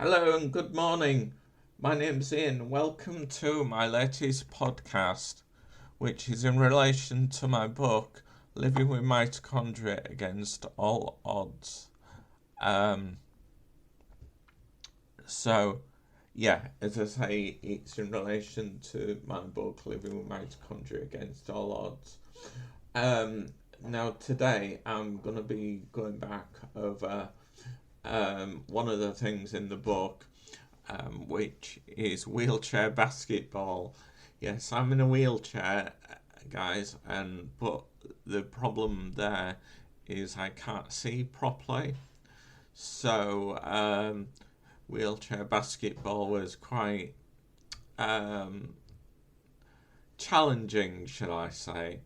Hello and good morning. My name's Ian. Welcome to my latest podcast, which is in relation to my book, Living with Mitochondria Against All Odds. Um, so, as I say, it's in relation to my book, Living with Mitochondria Against All Odds. Now, today I'm going to be going back over one of the things in the book, which is wheelchair basketball. Yes, I'm in a wheelchair, guys, but the problem there is I can't see properly. So wheelchair basketball was quite challenging, shall I say?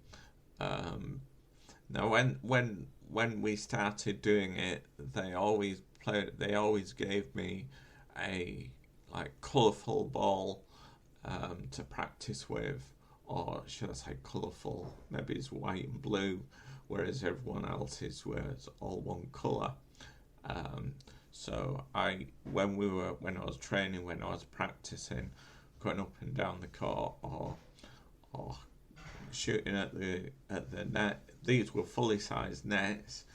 Now, when we started doing it, they always gave me a colourful ball to practice with, or should I say colourful? Maybe it's white and blue, whereas everyone else's was all one colour. So when I was training, when I was practicing, going up and down the court or shooting at the net. These were fully sized nets,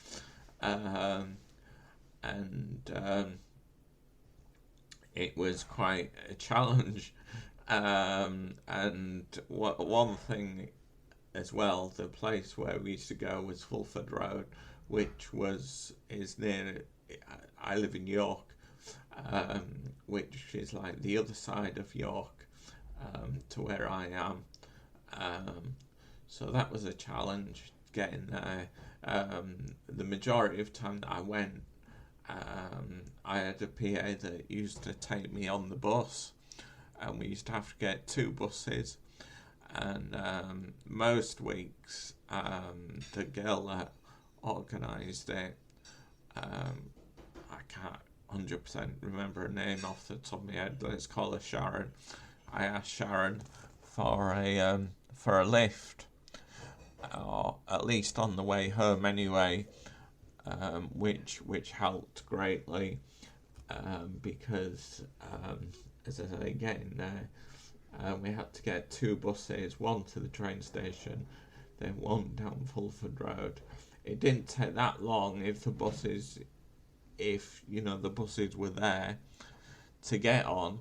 and it was quite a challenge. And one thing as well, the place where we used to go was Fulford Road, which is near. I live in York, which is like the other side of York to where I am. So that was a challenge getting there. The majority of time that I went, I had a PA that used to take me on the bus, and we used to have to get two buses. And most weeks, the girl that organised it, I can't 100% remember her name off the top of my head. Let's call her Sharon. I asked Sharon for a lift, or at least on the way home anyway, which helped greatly, because as I say, getting there, we had to get two buses, one to the train station, then one down Fulford Road. It didn't take that long if the buses were there to get on.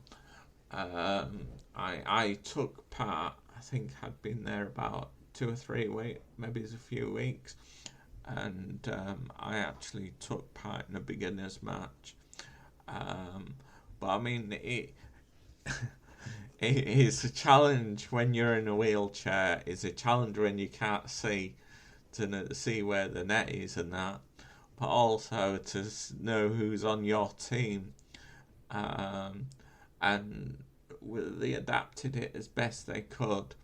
I took part. I think I'd been there about 2 or 3 weeks, maybe it's a few weeks, and I actually took part in a beginners match. But I mean, it is a challenge when you're in a wheelchair. It's a challenge when you can't see to see where the net is and that, but also to know who's on your team. And they adapted it as best they could,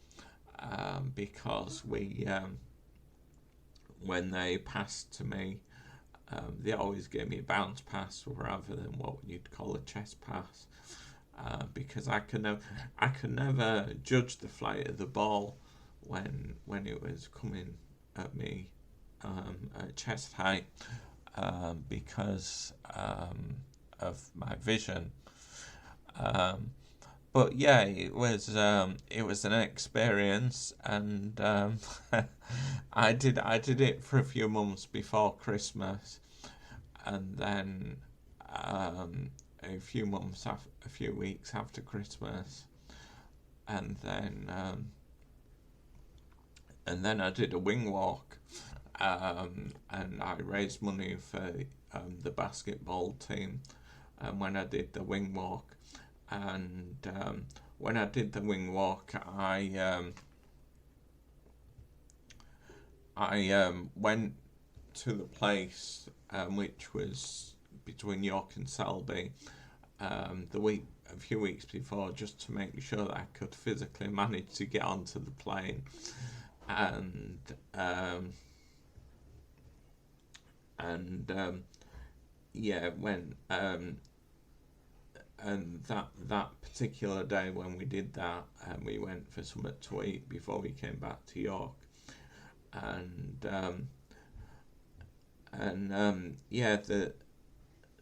because when they passed to me, they always gave me a bounce pass rather than what you'd call a chest pass, because I could never judge the flight of the ball when it was coming at me at chest height, because of my vision. But yeah, it was an experience, and I did it for a few months before Christmas, and then a few weeks after Christmas, and then I did a wing walk, and I raised money for the basketball team, when I did the wing walk. And when I did the wing walk, I went to the place, which was between York and Selby, a few weeks before, just to make sure that I could physically manage to get onto the plane, and when and that particular day when we did that, we went for something to eat before we came back to York, and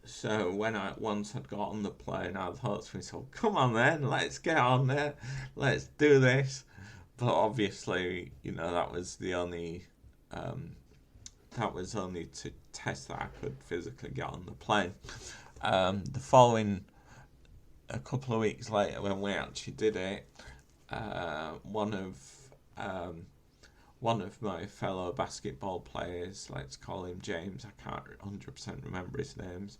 So when I once I'd got on the plane, I thought to myself, "Come on, then, let's get on there, let's do this." But obviously, um, that was only to test that I could physically get on the plane. The following, a couple of weeks later, when we actually did it, one of um, one of my fellow basketball players, let's call him James. I can't 100% remember his name.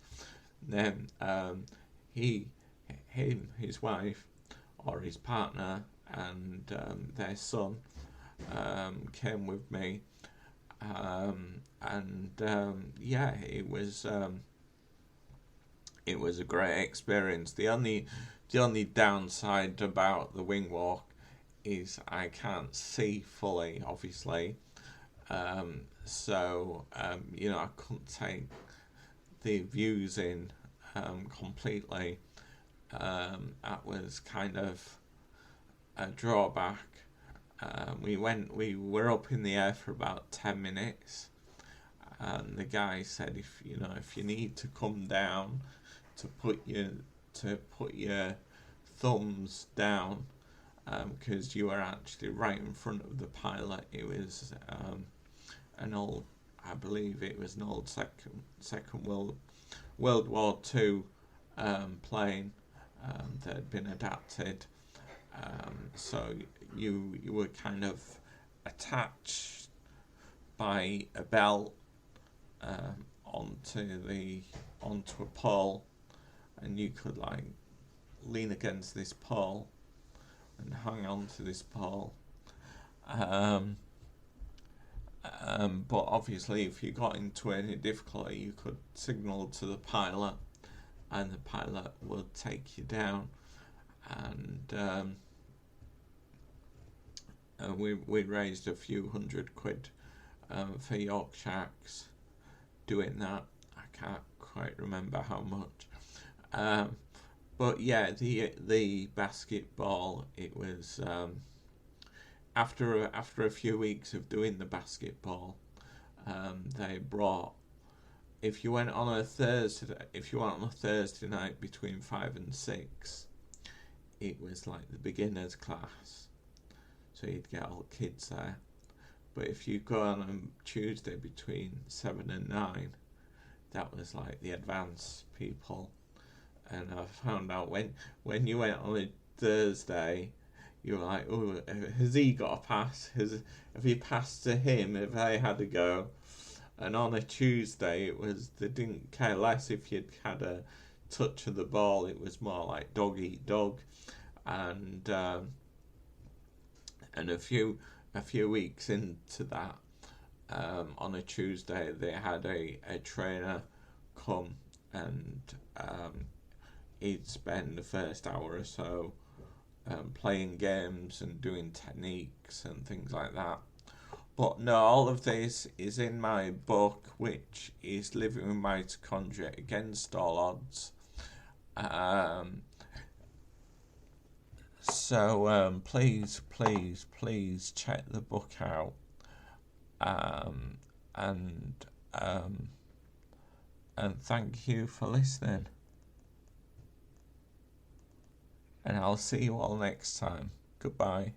He, his wife, or his partner, and their son came with me, and yeah, it was a great experience. The only downside about the wing walk is I can't see fully, obviously. I couldn't take the views in completely. That was kind of a drawback. We were up in the air for about 10 minutes, and the guy said, if you need to come down to put your thumbs down, because you were actually right in front of the pilot. It was an old, I believe it was an old second World War Two plane that had been adapted. So you were kind of attached by a belt onto a pole, and you could like lean against this pole and hang on to this pole. But obviously, if you got into any difficulty, you could signal to the pilot, and the pilot would take you down. And we raised a few £100 for York Sharks doing that. I can't quite remember how much. But yeah, the basketball, it was after a few weeks of doing the basketball, they brought, if you went on a Thursday night between 5 and 6, it was like the beginners class, so you'd get all kids there. But if you go on a Tuesday between 7 and 9, that was like the advanced people. And I found out when you went on a Thursday, you were like, "Oh, has he got a pass? Have you passed to him? Have I had a go?" And on a Tuesday, it was, they didn't care less if you'd had a touch of the ball. It was more like dog eat dog. And a few weeks into that, on a Tuesday, they had a trainer come, and he'd spend the first hour or so playing games and doing techniques and things like that. But no, all of this is in my book, which is Living with Mitochondria Against All Odds. So please check the book out. And thank you for listening. And I'll see you all next time. Goodbye.